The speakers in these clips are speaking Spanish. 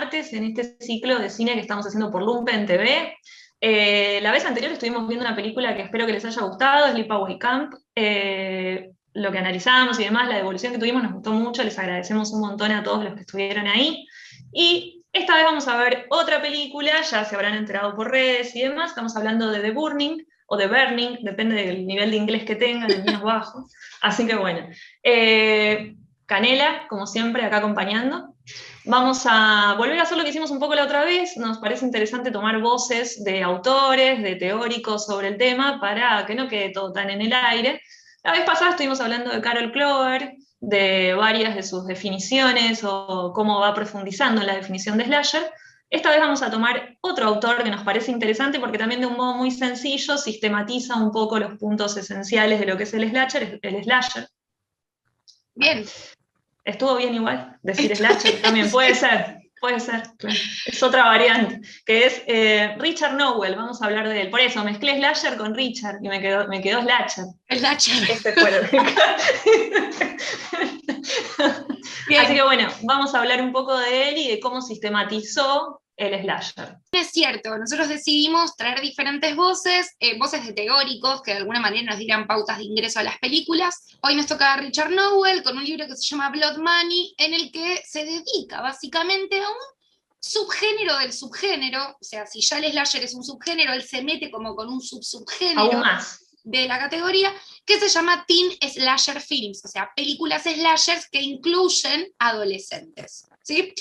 martes en este ciclo de cine que estamos haciendo por Lumpen TV. La vez anterior estuvimos viendo una película que espero que les haya gustado, Sleepaway Camp. Lo que analizamos y demás, la devolución que tuvimos nos gustó mucho, les agradecemos un montón a todos los que estuvieron ahí. Y esta vez vamos a ver otra película, ya se habrán enterado por redes y demás, estamos hablando de The Burning, o The Burning, depende del nivel de inglés que tengan, el mío es bajo. Así que bueno. Canela, como siempre, acá acompañando. Vamos a volver a hacer lo que hicimos un poco la otra vez. Nos parece interesante tomar voces de autores, de teóricos sobre el tema, para que no quede todo tan en el aire. La vez pasada estuvimos hablando de Carol Clover, de varias de sus definiciones, o cómo va profundizando en la definición de slasher. Esta vez vamos a tomar otro autor que nos parece interesante, porque también de un modo muy sencillo sistematiza un poco los puntos esenciales de lo que es el slasher. Bien. Estuvo bien igual decir slasher también, puede ser, claro. Es otra variante, que es Richard Nowell, vamos a hablar de él. Por eso, mezclé slasher con Richard y me quedó slasher. Slasher. Este fue Así que bueno, vamos a hablar un poco de él y de cómo sistematizó el slasher. Es cierto, nosotros decidimos traer diferentes voces, voces de teóricos que de alguna manera nos dieran pautas de ingreso a las películas. Hoy nos toca a Richard Nowell con un libro que se llama Blood Money, en el que se dedica básicamente a un subgénero del subgénero. O sea, si ya el slasher es un subgénero, él se mete como con un subgénero aún más de la categoría, que se llama Teen Slasher Films, o sea, películas slashers que incluyen adolescentes, ¿sí?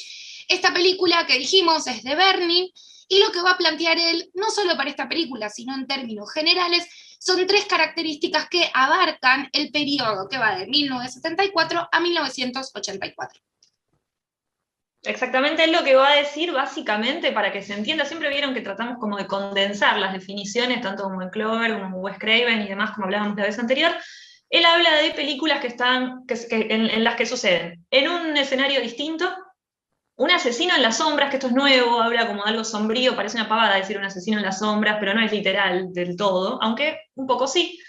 Esta película que dijimos es de Burning, y lo que va a plantear él, no solo para esta película, sino en términos generales, son tres características que abarcan el periodo que va de 1974 a 1984. Exactamente es lo que va a decir básicamente, para que se entienda. Siempre vieron que tratamos como de condensar las definiciones, tanto como en Clover, como en Wes Craven y demás, como hablábamos la vez anterior. Él habla de películas en las que suceden en un escenario distinto. Un asesino en las sombras, que esto es nuevo, habla como de algo sombrío, parece una pavada decir un asesino en las sombras, pero no es literal del todo, aunque un poco sí.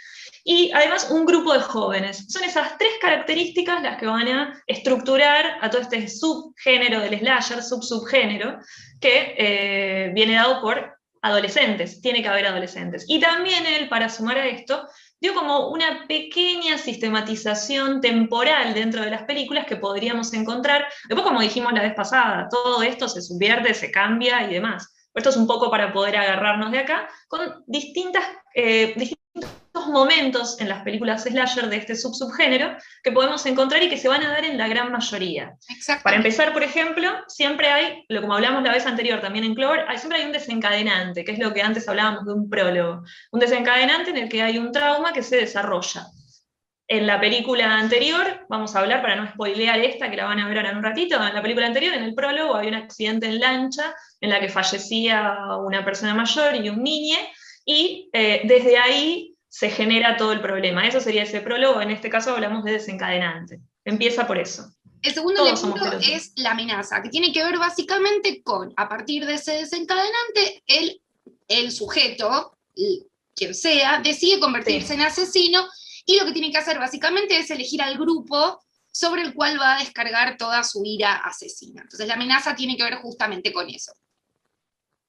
Y además un grupo de jóvenes. Son esas tres características las que van a estructurar a todo este subgénero del slasher, subgénero, que viene dado por adolescentes, tiene que haber adolescentes. Y también él, para sumar a esto, dio como una pequeña sistematización temporal dentro de las películas que podríamos encontrar. Después, como dijimos la vez pasada, todo esto se subvierte, se cambia y demás. Esto es un poco para poder agarrarnos de acá, con distintos momentos en las películas slasher de este subgénero que podemos encontrar y que se van a dar en la gran mayoría. Para empezar, por ejemplo, siempre hay, como hablamos la vez anterior también en Clover, siempre hay un desencadenante, que es lo que antes hablábamos de un prólogo. Un desencadenante en el que hay un trauma que se desarrolla. En la película anterior, vamos a hablar para no spoilear esta, que la van a ver ahora en un ratito, en la película anterior, en el prólogo, había un accidente en lancha en la que fallecía una persona mayor y un niño, y desde ahí se genera todo el problema. Eso sería ese prólogo, en este caso hablamos de desencadenante. Empieza por eso. El segundo elemento es la amenaza, que tiene que ver básicamente con, a partir de ese desencadenante, el sujeto, quien sea, decide convertirse en asesino, y lo que tiene que hacer básicamente es elegir al grupo sobre el cual va a descargar toda su ira asesina. Entonces la amenaza tiene que ver justamente con eso.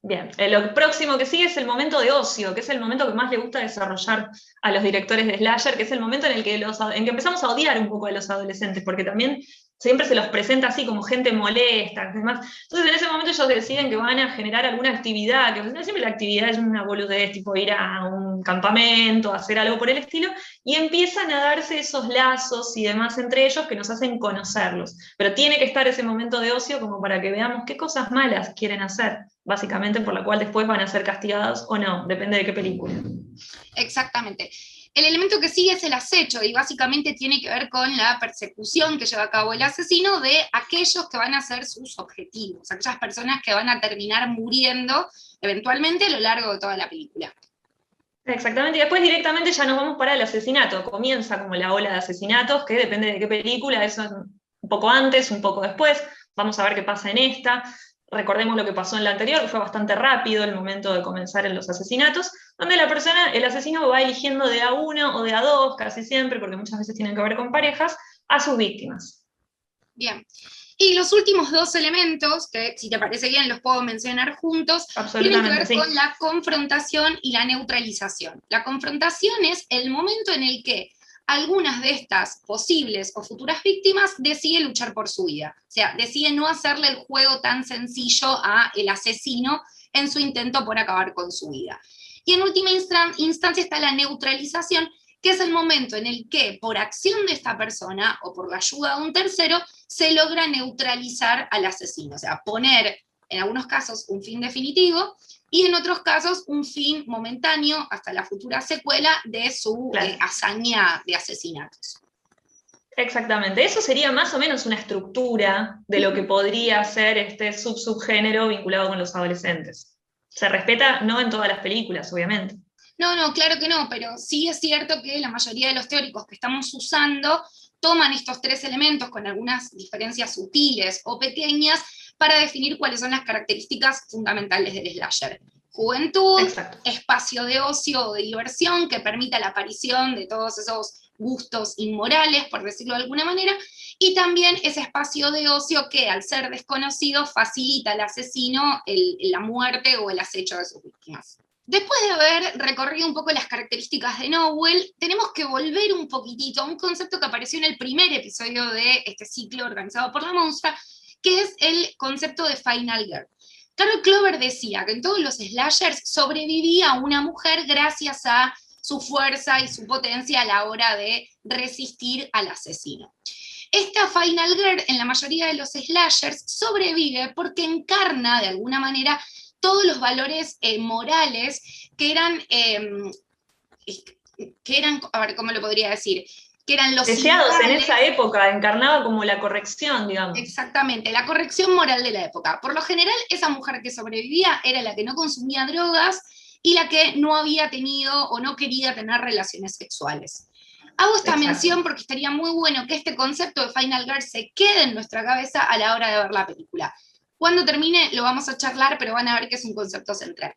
Bien, lo próximo que sigue es el momento de ocio, que es el momento que más le gusta desarrollar a los directores de slasher, que es el momento en el que empezamos a odiar un poco a los adolescentes, porque también siempre se los presenta así como gente molesta, demás. Entonces en ese momento ellos deciden que van a generar alguna actividad, que siempre la actividad es una boludez, tipo ir a un campamento, hacer algo por el estilo, y empiezan a darse esos lazos y demás entre ellos que nos hacen conocerlos. Pero tiene que estar ese momento de ocio como para que veamos qué cosas malas quieren hacer, básicamente, por la cual después van a ser castigados o no, depende de qué película. Exactamente. El elemento que sigue es el acecho, y básicamente tiene que ver con la persecución que lleva a cabo el asesino de aquellos que van a ser sus objetivos, aquellas personas que van a terminar muriendo eventualmente a lo largo de toda la película. Exactamente, y después directamente ya nos vamos para el asesinato. Comienza como la ola de asesinatos, que depende de qué película, eso es un poco antes, un poco después. Vamos a ver qué pasa en esta. Recordemos lo que pasó en la anterior, que fue bastante rápido el momento de comenzar en los asesinatos, donde el asesino va eligiendo de a uno o de a dos, casi siempre, porque muchas veces tienen que ver con parejas, a sus víctimas. Bien. Y los últimos dos elementos, que si te parece bien los puedo mencionar juntos, tienen que ver con la confrontación y la neutralización. La confrontación es el momento en el que algunas de estas posibles o futuras víctimas deciden luchar por su vida. O sea, deciden no hacerle el juego tan sencillo a el asesino en su intento por acabar con su vida. Y en última instancia está la neutralización, que es el momento en el que, por acción de esta persona o por la ayuda de un tercero, se logra neutralizar al asesino. O sea, poner, en algunos casos, un fin definitivo, y en otros casos un fin momentáneo hasta la futura secuela de su hazaña de asesinatos. Exactamente, eso sería más o menos una estructura de lo que podría ser este subgénero vinculado con los adolescentes. Se respeta, no en todas las películas, obviamente. No, claro que no, pero sí es cierto que la mayoría de los teóricos que estamos usando toman estos tres elementos con algunas diferencias sutiles o pequeñas para definir cuáles son las características fundamentales del slasher. Juventud, exacto, espacio de ocio o de diversión que permita la aparición de todos esos gustos inmorales, por decirlo de alguna manera, y también ese espacio de ocio que, al ser desconocido, facilita al asesino la muerte o el acecho de sus víctimas. Después de haber recorrido un poco las características de Nowell, tenemos que volver un poquitito a un concepto que apareció en el primer episodio de este ciclo organizado por La Monstrua, que es el concepto de Final Girl. Carol Clover decía que en todos los slashers sobrevivía una mujer gracias a su fuerza y su potencia a la hora de resistir al asesino. Esta Final Girl en la mayoría de los slashers sobrevive porque encarna de alguna manera todos los valores morales que eran, a ver, ¿cómo lo podría decir? Que eran los deseados ideales, en esa época, encarnaba como la corrección, digamos. Exactamente, la corrección moral de la época. Por lo general, esa mujer que sobrevivía era la que no consumía drogas y la que no había tenido o no quería tener relaciones sexuales. Hago esta mención porque estaría muy bueno que este concepto de Final Girl se quede en nuestra cabeza a la hora de ver la película. Cuando termine lo vamos a charlar, pero van a ver que es un concepto central.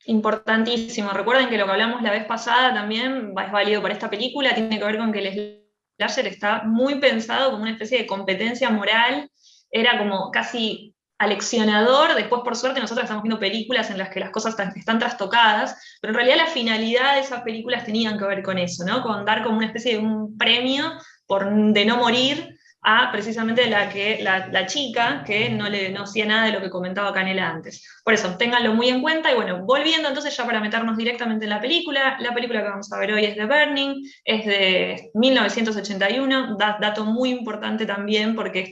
Importantísimo. Recuerden que lo que hablamos la vez pasada también es válido para esta película, tiene que ver con que el slasher está muy pensado como una especie de competencia moral, era como casi aleccionador. Después, por suerte, nosotros estamos viendo películas en las que las cosas están trastocadas, pero en realidad la finalidad de esas películas tenían que ver con eso, ¿no? Con dar como una especie de un premio de no morir a precisamente la chica que no hacía nada de lo que comentaba Canela antes. Por eso, ténganlo muy en cuenta. Y bueno, volviendo entonces ya para meternos directamente en la película que vamos a ver hoy es The Burning, es de 1981, dato muy importante también porque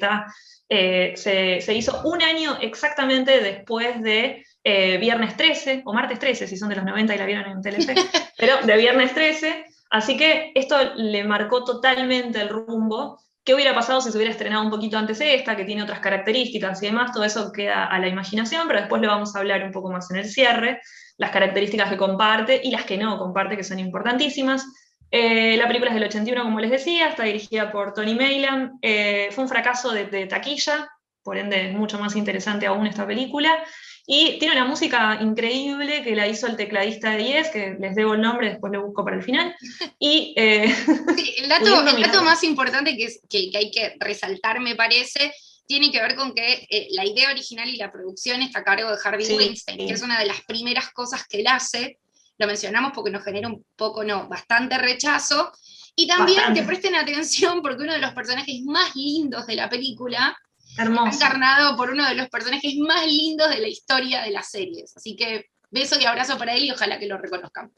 se hizo un año exactamente después de Viernes 13, o Martes 13, si son de los 90 y la vieron en Telefe, pero de Viernes 13, así que esto le marcó totalmente el rumbo. ¿Qué hubiera pasado si se hubiera estrenado un poquito antes esta, que tiene otras características y demás? Todo eso queda a la imaginación, pero después lo vamos a hablar un poco más en el cierre, las características que comparte y las que no comparte, que son importantísimas. La película es del 81, como les decía, está dirigida por Tony Maylam, fue un fracaso de taquilla, por ende es mucho más interesante aún esta película, y tiene una música increíble que la hizo el tecladista de Yes, que les debo el nombre, después lo busco para el final. Y, sí, el dato más importante que hay que resaltar, me parece, tiene que ver con que la idea original y la producción está a cargo de Harvey Weinstein, que es una de las primeras cosas que él hace. Lo mencionamos porque nos genera un poco, bastante rechazo. Y también que presten atención porque uno de los personajes más lindos de la película hermoso, está encarnado por uno de los personajes más lindos de la historia de las series. Así que beso y abrazo para él y ojalá que lo reconozcan.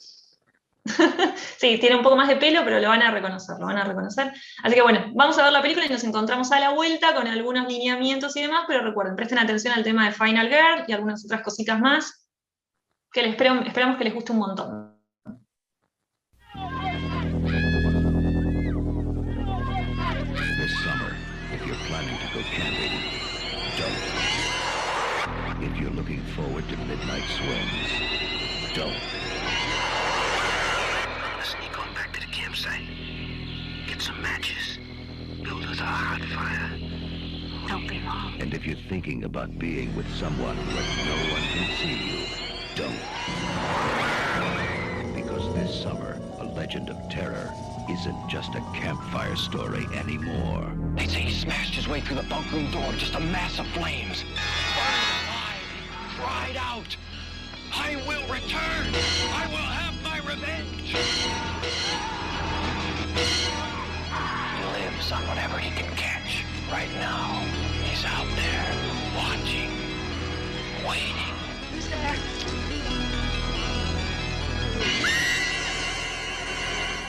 Sí, tiene un poco más de pelo, pero lo van a reconocer. Así que bueno, vamos a ver la película y nos encontramos a la vuelta con algunos lineamientos y demás, pero recuerden, presten atención al tema de Final Girl y algunas otras cositas más, que esperamos que les guste un montón. This summer, if you're planning to go camping, don't. If you're looking forward to midnight swims, don't. Sneak on back to the campsite. Get some matches. Build us a hot fire. Don't be long. And if you're thinking about being with someone where no one can see you, don't. Because this summer, a legend of terror isn't just a campfire story anymore. They say he smashed his way through the bunkroom door, just a mass of flames. Burned alive, cried out, "I will return! I will have my revenge!" He lives on whatever he can catch. Right now, he's out there, watching, waiting. Who's there?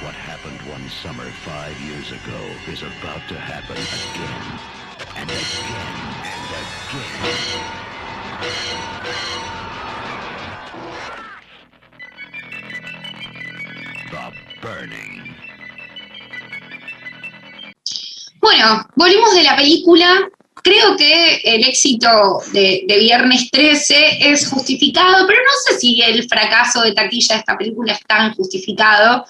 What happened one summer 5 years ago is about to happen again, and again, and again. The Burning. Bueno, volvimos de la película. Creo que el éxito de Viernes 13 es justificado, pero no sé si el fracaso de taquilla de esta película es tan justificado,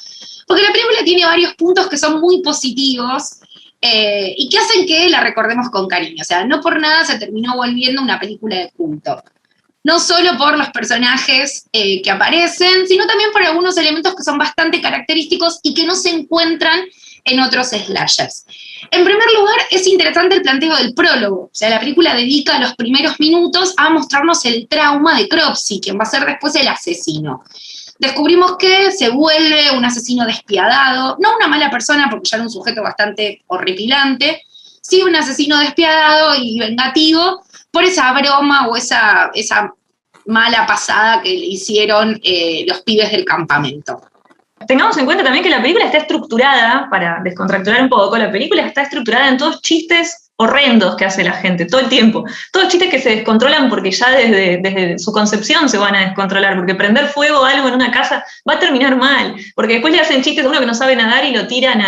porque la película tiene varios puntos que son muy positivos y que hacen que la recordemos con cariño. O sea, no por nada se terminó volviendo una película de culto. No solo por los personajes que aparecen, sino también por algunos elementos que son bastante característicos y que no se encuentran en otros slashers. En primer lugar, es interesante el planteo del prólogo. O sea, la película dedica los primeros minutos a mostrarnos el trauma de Cropsey, quien va a ser después el asesino. Descubrimos que se vuelve un asesino despiadado, no una mala persona, porque ya era un sujeto bastante horripilante, sí un asesino despiadado y vengativo por esa broma o esa mala pasada que le hicieron los pibes del campamento. Tengamos en cuenta también que la película está estructurada, para descontracturar un poco, la película está estructurada en todos chistes horrendos que hace la gente, todo el tiempo. Todos chistes que se descontrolan porque ya desde su concepción se van a descontrolar, porque prender fuego a algo en una casa va a terminar mal, porque después le hacen chistes a uno que no sabe nadar y lo tiran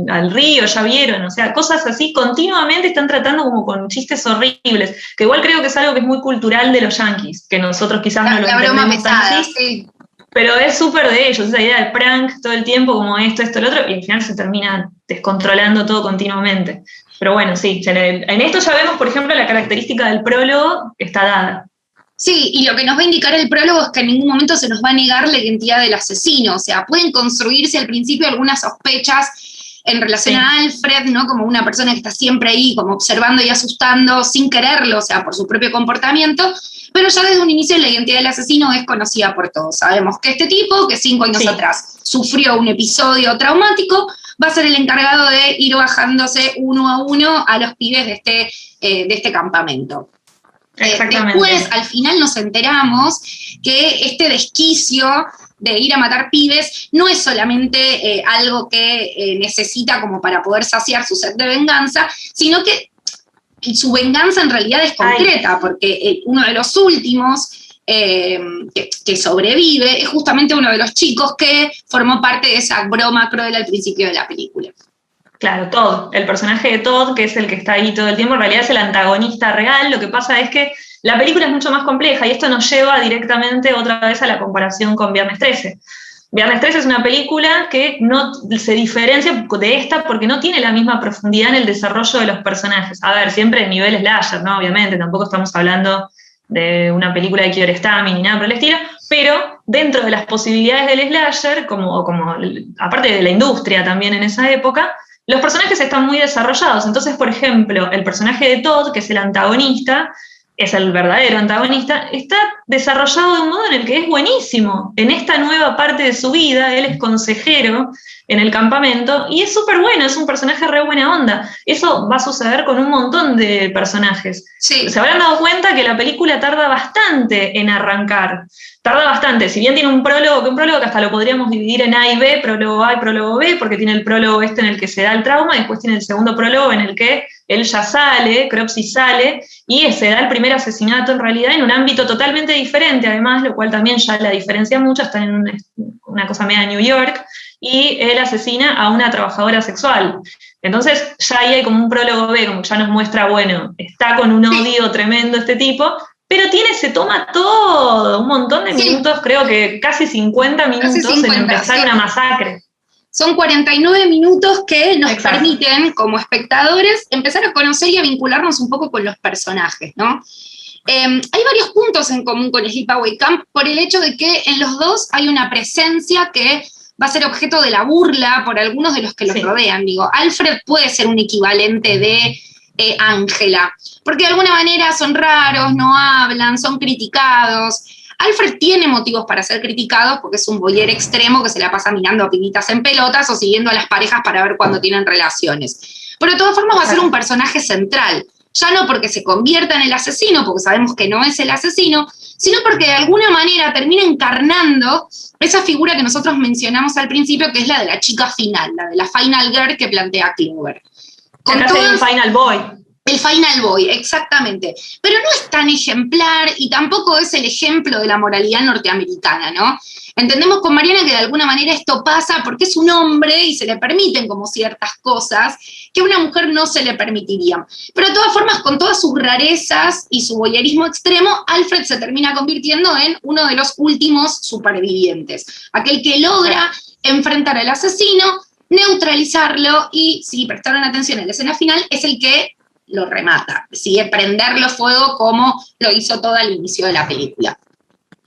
al río, ya vieron, o sea, cosas así, continuamente están tratando como con chistes horribles, que igual creo que es algo que es muy cultural de los yanquis, que nosotros quizás no lo entendemos broma pesada, tan así. sí. Pero es súper de ellos, esa idea del prank todo el tiempo, como esto, lo otro, y al final se termina descontrolando todo continuamente. Pero bueno, sí, en esto ya vemos, por ejemplo, la característica del prólogo que está dada. Sí, y lo que nos va a indicar el prólogo es que en ningún momento se nos va a negar la identidad del asesino. O sea, pueden construirse al principio algunas sospechas en relación a Alfred, ¿no? Como una persona que está siempre ahí, como observando y asustando sin quererlo, o sea, por su propio comportamiento, pero ya desde un inicio la identidad del asesino es conocida por todos. Sabemos que este tipo, que 5 años atrás sufrió un episodio traumático, va a ser el encargado de ir bajándose uno a uno a los pibes de este campamento. Después, al final nos enteramos que este desquicio de ir a matar pibes no es solamente algo que necesita como para poder saciar su sed de venganza, sino que su venganza en realidad es concreta, porque uno de los últimos que sobrevive es justamente uno de los chicos que formó parte de esa broma cruel al principio de la película. Claro, Todd, el personaje de Todd, que es el que está ahí todo el tiempo, en realidad es el antagonista real. Lo que pasa es que la película es mucho más compleja y esto nos lleva directamente otra vez a la comparación con Viernes 13. Viernes 13 es una película que no se diferencia de esta porque no tiene la misma profundidad en el desarrollo de los personajes. A ver, siempre en nivel slasher, ¿no? Obviamente, tampoco estamos hablando de una película de Kiarostami ni nada por el estilo, pero dentro de las posibilidades del slasher, como aparte de la industria también en esa época, los personajes están muy desarrollados. Entonces, por ejemplo, el personaje de Todd, que es el antagonista, es el verdadero antagonista, está desarrollado de un modo en el que es buenísimo. En esta nueva parte de su vida, él es consejero en el campamento, y es súper bueno, es un personaje re buena onda. Eso va a suceder con un montón de personajes. Sí. Se habrán dado cuenta que la película tarda bastante en arrancar. Tarda bastante, si bien tiene un prólogo que hasta lo podríamos dividir en A y B, prólogo A y prólogo B, porque tiene el prólogo en el que se da el trauma, y después tiene el segundo prólogo en el que él ya sale, Cropsey sale, y se da el primer asesinato en realidad en un ámbito totalmente diferente, además, lo cual también ya la diferencia mucho, está en una cosa media de New York, y él asesina a una trabajadora sexual. Entonces ya ahí hay como un prólogo B, como ya nos muestra, bueno, está con un odio tremendo este tipo, pero se toma todo, un montón de minutos, creo que casi 50 minutos en empezar una masacre. Son 49 minutos que nos permiten, como espectadores, empezar a conocer y a vincularnos un poco con los personajes, ¿no? Hay varios puntos en común con Sleepaway Camp por el hecho de que en los dos hay una presencia que va a ser objeto de la burla por algunos de los que los rodean. Digo, Alfred puede ser un equivalente de Ángela, porque de alguna manera son raros, no hablan, son criticados. Alfred tiene motivos para ser criticado porque es un voyeur extremo que se la pasa mirando a pibitas en pelotas o siguiendo a las parejas para ver cuándo tienen relaciones. Pero de todas formas va a ser un personaje central, ya no porque se convierta en el asesino, porque sabemos que no es el asesino, sino porque de alguna manera termina encarnando esa figura que nosotros mencionamos al principio, que es la de la chica final, la de la final girl que plantea Clover. Acá hay un final boy. El final boy, exactamente. Pero no es tan ejemplar y tampoco es el ejemplo de la moralidad norteamericana, ¿no? Entendemos con Mariana que de alguna manera esto pasa porque es un hombre y se le permiten como ciertas cosas que a una mujer no se le permitirían. Pero de todas formas, con todas sus rarezas y su voyerismo extremo, Alfred se termina convirtiendo en uno de los últimos supervivientes. Aquel que logra enfrentar al asesino, neutralizarlo y, si prestaron atención en la escena final, es el que lo remata, sigue prenderlo fuego como lo hizo todo al inicio de la película.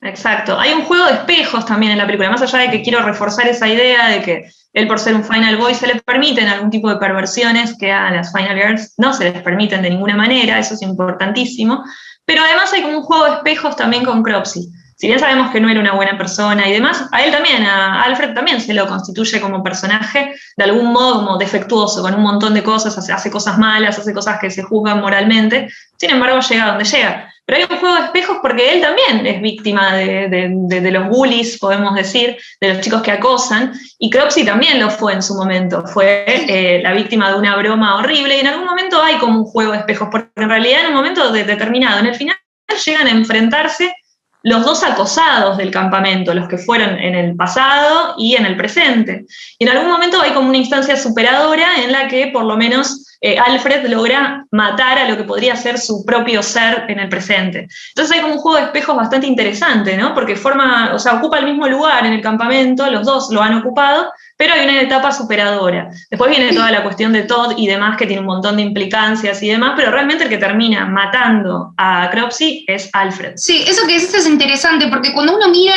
Exacto. Hay un juego de espejos también en la película, más allá de que quiero reforzar esa idea de que él, por ser un final boy, se le permiten algún tipo de perversiones que a las final girls no se les permiten de ninguna manera, eso es importantísimo, pero además hay como un juego de espejos también con Cropsey. Si bien sabemos que no era una buena persona y demás, a él también, a Alfred también se lo constituye como personaje de algún modo como defectuoso, con un montón de cosas, hace cosas malas, hace cosas que se juzgan moralmente, sin embargo llega a donde llega. Pero hay un juego de espejos porque él también es víctima de los bullies, podemos decir, de los chicos que acosan, y Cropsey también lo fue en su momento, fue la víctima de una broma horrible, y en algún momento hay como un juego de espejos, porque en realidad en un momento determinado, en el final, llegan a enfrentarse los dos acosados del campamento, los que fueron en el pasado y en el presente. Y en algún momento hay como una instancia superadora en la que por lo menos Alfred logra matar a lo que podría ser su propio ser en el presente. Entonces hay como un juego de espejos bastante interesante, ¿no? Porque ocupa el mismo lugar en el campamento, los dos lo han ocupado, pero hay una etapa superadora. Después viene toda la cuestión de Todd y demás, que tiene un montón de implicancias y demás, pero realmente el que termina matando a Cropsey es Alfred. Sí, eso que dices es interesante, porque cuando uno mira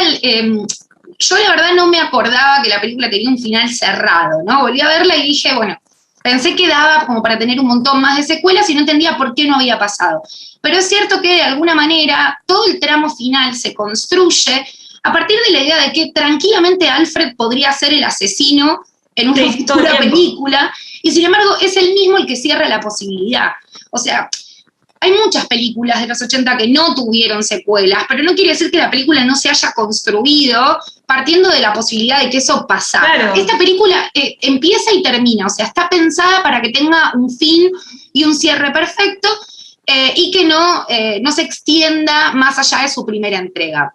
yo la verdad no me acordaba que la película tenía un final cerrado, ¿no? Volví a verla y dije, bueno, pensé que daba como para tener un montón más de secuelas y no entendía por qué no había pasado. Pero es cierto que de alguna manera todo el tramo final se construye a partir de la idea de que tranquilamente Alfred podría ser el asesino en una futura película, y sin embargo es él mismo el que cierra la posibilidad. O sea, hay muchas películas de los 80 que no tuvieron secuelas, pero no quiere decir que la película no se haya construido partiendo de la posibilidad de que eso pasara. Claro. Esta película empieza y termina, o sea, está pensada para que tenga un fin y un cierre perfecto, y que no se extienda más allá de su primera entrega.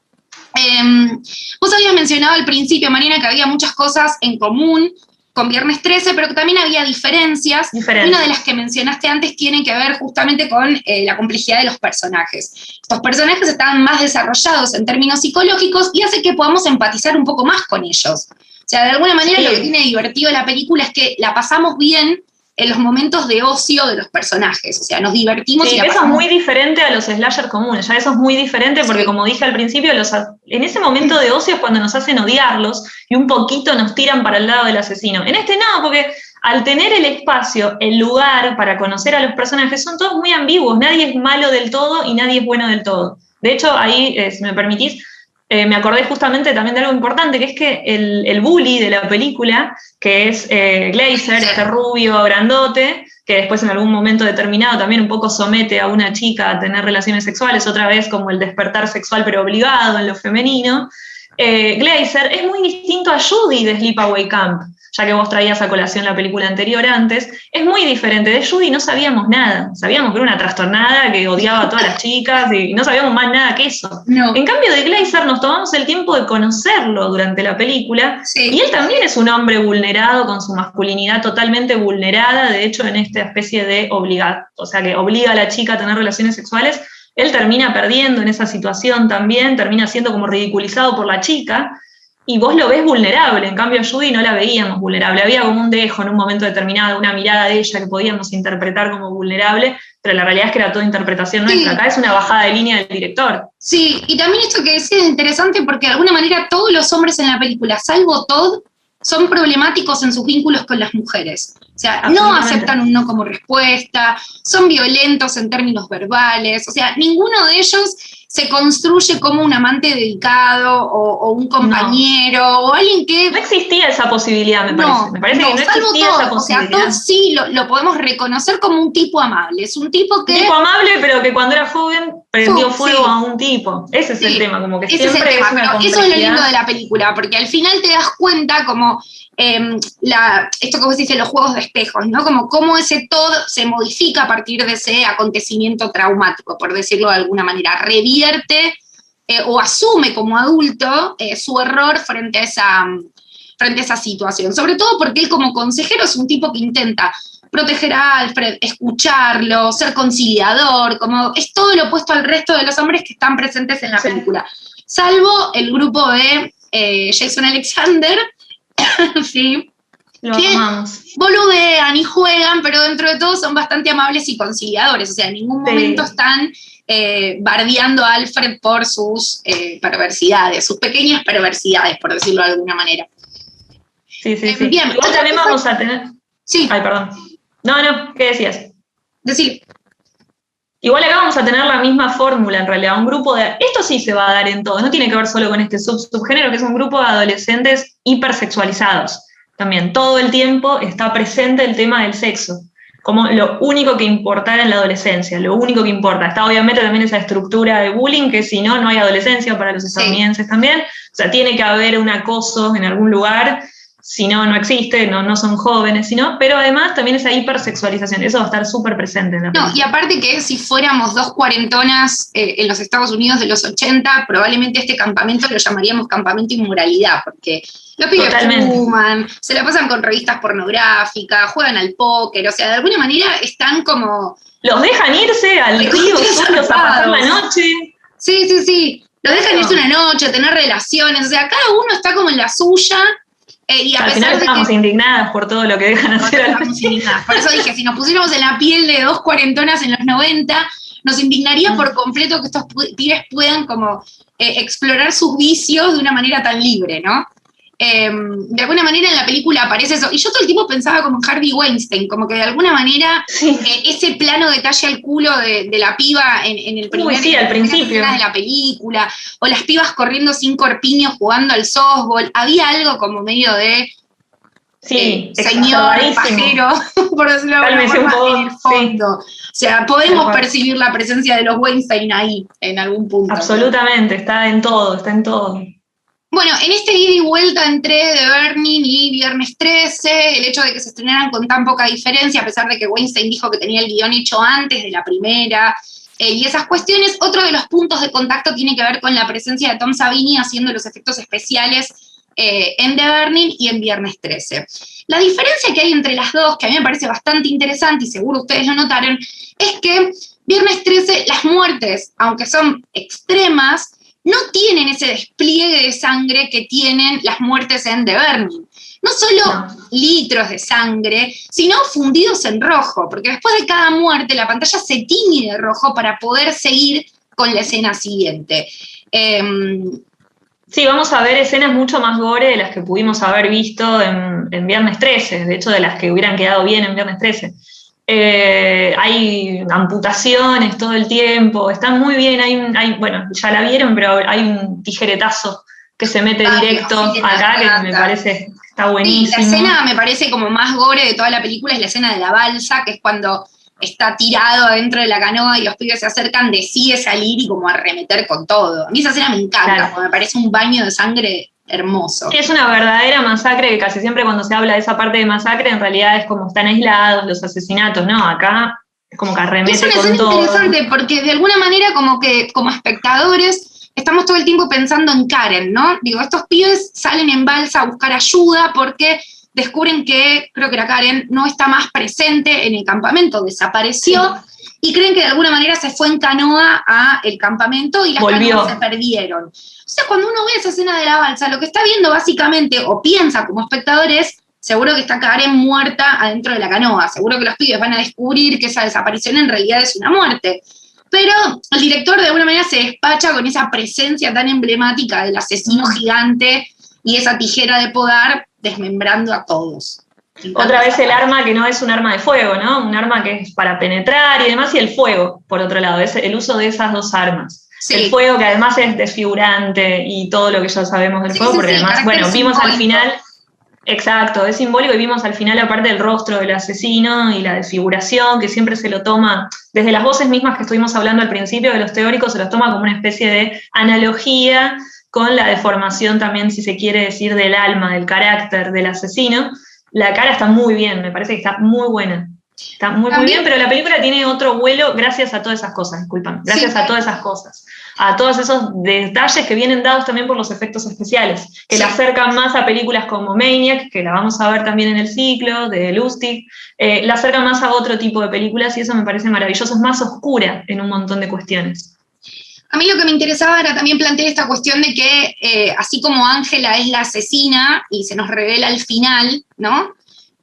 Vos habías mencionado al principio, Mariana, que había muchas cosas en común con Viernes 13, pero que también había diferencias. Una de las que mencionaste antes tiene que ver justamente con la complejidad de los personajes. Estos personajes estaban más desarrollados en términos psicológicos y hace que podamos empatizar un poco más con ellos. O sea, de alguna manera lo que tiene divertido la película es que la pasamos bien en los momentos de ocio de los personajes, o sea, nos divertimos. Sí, y la eso es muy diferente a los slasher comunes, ya eso es muy diferente porque como dije al principio, en ese momento de ocio es cuando nos hacen odiarlos y un poquito nos tiran para el lado del asesino. En este no, porque al tener el espacio, el lugar para conocer a los personajes, son todos muy ambiguos, nadie es malo del todo y nadie es bueno del todo. De hecho, ahí, si me permitís, me acordé justamente también de algo importante, que es que el bully de la película, que es Glazer, este rubio grandote, que después en algún momento determinado también un poco somete a una chica a tener relaciones sexuales, otra vez como el despertar sexual pero obligado en lo femenino, Glazer es muy distinto a Judy de Sleepaway Camp, ya que vos traías a colación la película anterior antes, es muy diferente. De Judy no sabíamos nada, sabíamos que era una trastornada, que odiaba a todas las chicas, y no sabíamos más nada que eso. No. En cambio de Glazer nos tomamos el tiempo de conocerlo durante la película, y él también es un hombre vulnerado, con su masculinidad totalmente vulnerada, de hecho en esta especie de o sea que obliga a la chica a tener relaciones sexuales, él termina perdiendo en esa situación también, termina siendo como ridiculizado por la chica, y vos lo ves vulnerable. En cambio a Judy no la veíamos vulnerable, había como un dejo en un momento determinado, una mirada de ella que podíamos interpretar como vulnerable, pero la realidad es que era toda interpretación nuestra. Acá es una bajada de línea del director. Sí, y también esto que decís es interesante porque de alguna manera todos los hombres en la película, salvo Todd, son problemáticos en sus vínculos con las mujeres. O sea, no aceptan un no como respuesta, son violentos en términos verbales, o sea, ninguno de ellos se construye como un amante dedicado o un compañero o alguien que... No existía esa posibilidad, me parece. Me parece que no existía esa posibilidad. O sea, Todd sí lo podemos reconocer como un tipo amable. Es un tipo que... Un tipo amable, pero que cuando era joven prendió fuego a un tipo. Ese es el tema, como que ese siempre es el tema, una pero complejidad. eso es lo lindo de la película, porque al final te das cuenta como... esto que vos decís, los juegos de espejos, ¿no? Como cómo ese todo se modifica a partir de ese acontecimiento traumático, por decirlo de alguna manera, revierte o asume como adulto su error frente a esa situación, sobre todo porque él como consejero es un tipo que intenta proteger a Alfred, escucharlo, ser conciliador, como es todo lo opuesto al resto de los hombres que están presentes en la película, salvo el grupo de Jason Alexander, sí, Lo que amamos. boludean y juegan, pero dentro de todo son bastante amables y conciliadores, o sea, en ningún momento están bardeando a Alfred por sus perversidades, sus pequeñas perversidades, por decirlo de alguna manera. Sí. Bien, igual también vamos a tener... Sí. Ay, perdón. No, ¿qué decías? Decir. Igual acá vamos a tener la misma fórmula, en realidad, un grupo de... Esto sí se va a dar en todo, no tiene que ver solo con este subgénero, que es un grupo de adolescentes hipersexualizados. También todo el tiempo está presente el tema del sexo, como lo único que importara en la adolescencia, lo único que importa. Está obviamente también esa estructura de bullying, que si no, no hay adolescencia para los estadounidenses también. O sea, tiene que haber un acoso en algún lugar, si no, no existe, no son jóvenes, sino, pero además también esa hipersexualización, eso va a estar súper presente en la película. No, y aparte que si fuéramos dos cuarentonas en los Estados Unidos de los 80, probablemente este campamento lo llamaríamos campamento inmoralidad, porque los pibes fuman, se la pasan con revistas pornográficas, juegan al póker, o sea, de alguna manera están como... Los dejan irse al río solos a pasar la noche. Sí, los dejan irse una noche, tener relaciones, o sea, cada uno está como en la suya. Y a al final estamos indignadas por todo lo que dejan hacer. Por eso dije, si nos pusiéramos en la piel de dos cuarentonas en los 90, nos indignaría por completo que estos pibes puedan como explorar sus vicios de una manera tan libre, ¿no? De alguna manera en la película aparece eso, y yo todo el tiempo pensaba como en Harvey Weinstein, como que de alguna manera ese plano detalle al culo de la piba en el primer al principio de la película, o las pibas corriendo sin corpiño jugando al softball, había algo como medio de señor pajero, por decirlo de alguna forma, en el fondo. O sea, podemos percibir la presencia de los Weinstein ahí, en algún punto. Absolutamente, está en todo. Bueno, en este ida y vuelta entre The Burning y Viernes 13, el hecho de que se estrenaran con tan poca diferencia, a pesar de que Weinstein dijo que tenía el guión hecho antes de la primera, y esas cuestiones, otro de los puntos de contacto tiene que ver con la presencia de Tom Savini haciendo los efectos especiales en The Burning y en Viernes 13. La diferencia que hay entre las dos, que a mí me parece bastante interesante, y seguro ustedes lo notaron, es que Viernes 13, las muertes, aunque son extremas, no tienen ese despliegue de sangre que tienen las muertes en The Burning. No solo litros de sangre, sino fundidos en rojo, porque después de cada muerte la pantalla se tiñe de rojo para poder seguir con la escena siguiente. Sí, vamos a ver escenas mucho más gore de las que pudimos haber visto en Viernes 13, de hecho de las que hubieran quedado bien en Viernes 13. Hay amputaciones todo el tiempo, están muy bien, bueno, ya la vieron, pero hay un tijeretazo que se mete directo acá, que me parece que está buenísimo. Sí, la escena me parece como más gore de toda la película es la escena de la balsa, que es cuando está tirado adentro de la canoa y los pibes se acercan, decide salir y como arremeter con todo. A mí esa escena me encanta, porque me parece un baño de sangre hermoso. Es una verdadera masacre, que casi siempre cuando se habla de esa parte de masacre, en realidad es como están aislados los asesinatos, ¿no? Acá es como que arremete con todo. Es una escena interesante, porque de alguna manera como que como espectadores estamos todo el tiempo pensando en Karen, ¿no? Digo, estos pibes salen en balsa a buscar ayuda porque descubren que, creo que era Karen, no está más presente en el campamento, desapareció, y creen que de alguna manera se fue en canoa al campamento y las canoas se perdieron. O sea, cuando uno ve esa escena de la balsa, lo que está viendo básicamente, o piensa como espectador, es seguro que está Karen muerta adentro de la canoa, seguro que los pibes van a descubrir que esa desaparición en realidad es una muerte. Pero el director de alguna manera se despacha con esa presencia tan emblemática del asesino gigante y esa tijera de podar desmembrando a todos. Otra vez el arma que no es un arma de fuego, ¿no? Un arma que es para penetrar y demás, y el fuego, por otro lado, es el uso de esas dos armas. Sí. El fuego, que además es desfigurante y todo lo que ya sabemos del fuego, porque además, bueno, vimos simbólico. al final, exacto, es simbólico, y vimos al final aparte del rostro del asesino y la desfiguración, que siempre se lo toma, desde las voces mismas que estuvimos hablando al principio de los teóricos, se los toma como una especie de analogía con la deformación también, si se quiere decir, del alma, del carácter del asesino. La cara está muy bien, me parece que está muy buena. Está muy bien, pero la película tiene otro vuelo gracias a todas esas cosas, disculpan. Gracias a todas esas cosas. A todos esos detalles que vienen dados también por los efectos especiales, que la acercan más a películas como Maniac, que la vamos a ver también en el ciclo, de Lustig, la acercan más a otro tipo de películas y eso me parece maravilloso, es más oscura en un montón de cuestiones. A mí lo que me interesaba era también plantear esta cuestión de que, así como Ángela es la asesina y se nos revela al final, ¿no?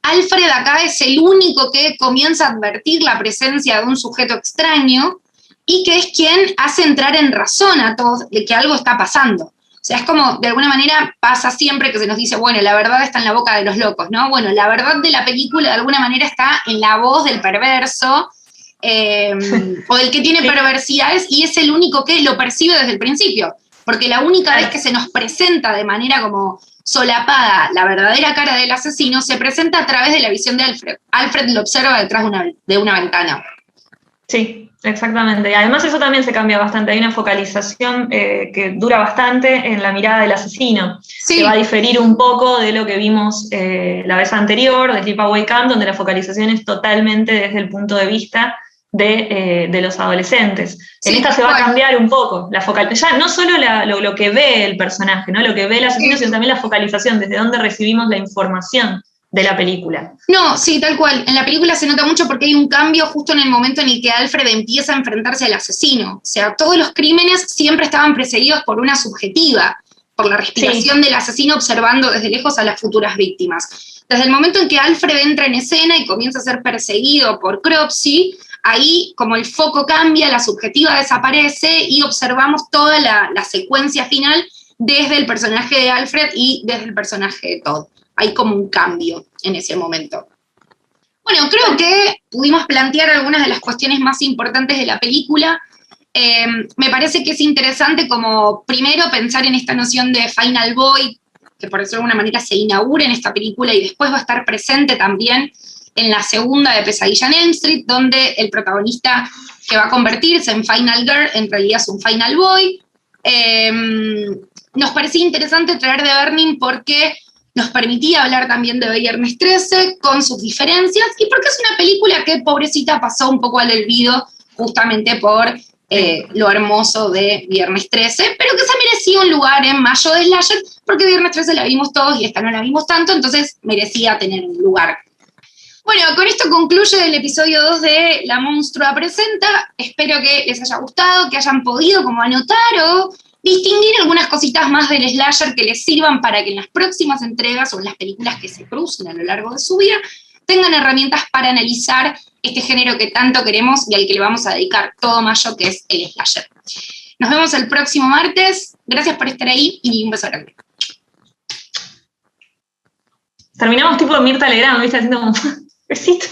Alfred acá es el único que comienza a advertir la presencia de un sujeto extraño y que es quien hace entrar en razón a todos de que algo está pasando. O sea, es como, de alguna manera, pasa siempre que se nos dice, bueno, la verdad está en la boca de los locos, ¿no? Bueno, la verdad de la película, de alguna manera, está en la voz del perverso, o del que tiene perversidades, y es el único que lo percibe desde el principio. Porque la única vez que se nos presenta de manera como solapada la verdadera cara del asesino, se presenta a través de la visión de Alfred. Alfred lo observa detrás de una ventana. Sí, exactamente. Además eso también se cambia bastante. Hay una focalización que dura bastante en la mirada del asesino, que va a diferir un poco de lo que vimos la vez anterior, de Sleepaway Camp, donde la focalización es totalmente desde el punto de vista de los adolescentes. En esta se va a cambiar un poco la focalización, ya no solo lo que ve el personaje, ¿no? Lo que ve el asesino, sino también la focalización, desde donde recibimos la información de la película. No, sí, tal cual. En la película se nota mucho porque hay un cambio justo en el momento en el que Alfred empieza a enfrentarse al asesino. O sea, todos los crímenes siempre estaban precedidos por una subjetiva, por la respiración del asesino observando desde lejos a las futuras víctimas. Desde el momento en que Alfred entra en escena y comienza a ser perseguido por Cropsey, ahí como el foco cambia, la subjetiva desaparece y observamos toda la secuencia final desde el personaje de Alfred y desde el personaje de Todd. Hay como un cambio en ese momento. Bueno, creo que pudimos plantear algunas de las cuestiones más importantes de la película. Me parece que es interesante como primero pensar en esta noción de Final Boy, que por decirlo de alguna manera se inaugura en esta película y después va a estar presente también en la segunda de Pesadilla en Elm Street, donde el protagonista que va a convertirse en Final Girl en realidad es un Final Boy. Nos parecía interesante traer The Burning porque nos permitía hablar también de Viernes 13 con sus diferencias y porque es una película que, pobrecita, pasó un poco al olvido justamente por lo hermoso de Viernes 13, pero que se merecía un lugar en Mayo de Slasher, porque Viernes 13 la vimos todos y esta no la vimos tanto, entonces merecía tener un lugar. Bueno, con esto concluye el episodio 2 de La Monstrua Presenta. Espero que les haya gustado, que hayan podido como anotar o distinguir algunas cositas más del slasher que les sirvan para que en las próximas entregas o en las películas que se crucen a lo largo de su vida tengan herramientas para analizar este género que tanto queremos y al que le vamos a dedicar todo mayo, que es el slasher. Nos vemos el próximo martes. Gracias por estar ahí y un beso grande. Terminamos tipo Mirta Legrand, ¿viste? Haciendo como besito.